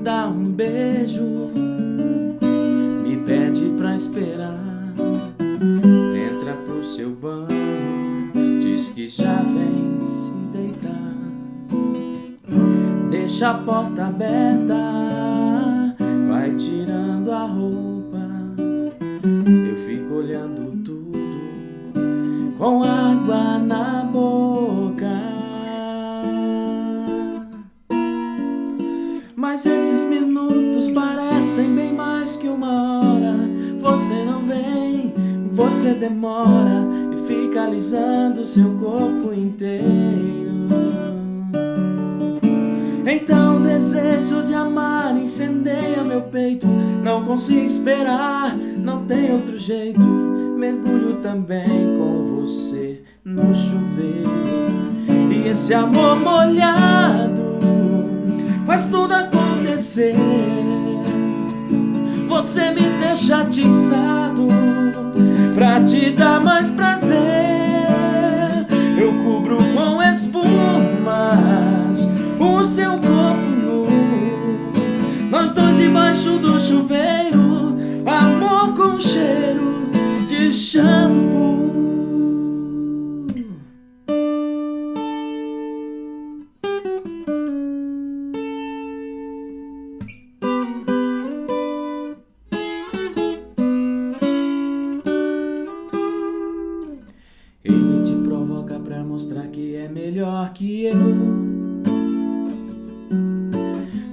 dá um beijo, me pede pra esperar, entra pro seu banho, diz que já vem se deitar, deixa a porta aberta, vai tirando a roupa, eu fico olhando tudo com água na boca. Mas esses minutos parecem bem mais que uma hora. Você não vem, você demora e fica alisando seu corpo inteiro. Então o desejo de amar incendeia meu peito. Não consigo esperar, não tem outro jeito. Mergulho também com você no chuveiro. E esse amor molhado faz tudo acontecer. Você me deixa atiçado pra te dar mais prazer. Eu cubro com espumas o seu corpo nu, nós dois debaixo do chuveiro, amor com cheiro de shampoo. Ele te provoca pra mostrar que é melhor que eu.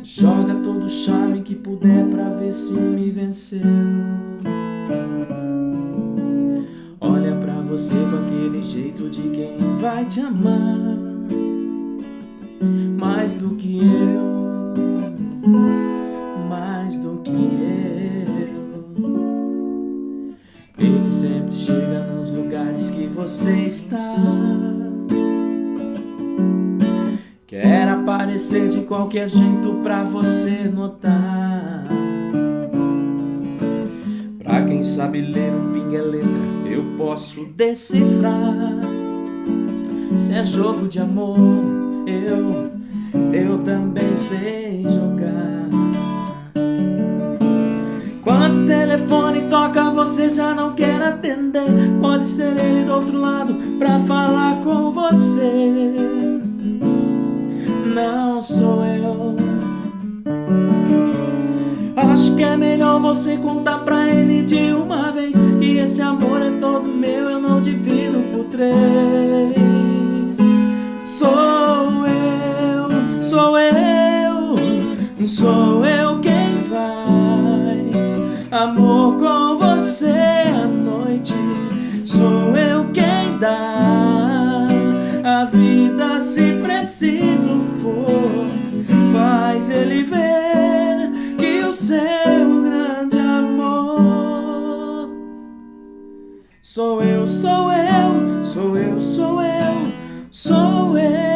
Joga todo o charme que puder pra ver se me venceu. Olha pra você com aquele jeito de quem vai te amar mais do que eu, mais do que eu. Ele sempre chega nos lugares que você está, quer aparecer de qualquer jeito pra você notar. Pra quem sabe ler um pinga-letra, eu posso decifrar. Se é jogo de amor, eu também sei jogar. Quando o telefone toca, você já não quer atender. Pode ser ele do outro lado pra falar com você. Não sou eu. Acho que é melhor você contar pra ele de uma vez que esse amor é todo meu, eu não divido por 3. Sou eu, sou eu, sou eu quem faz amor com você à noite. Sou eu quem dá a vida se preciso for. Faz ele ver que o seu grande amor sou eu, sou eu, sou eu, sou eu, sou eu.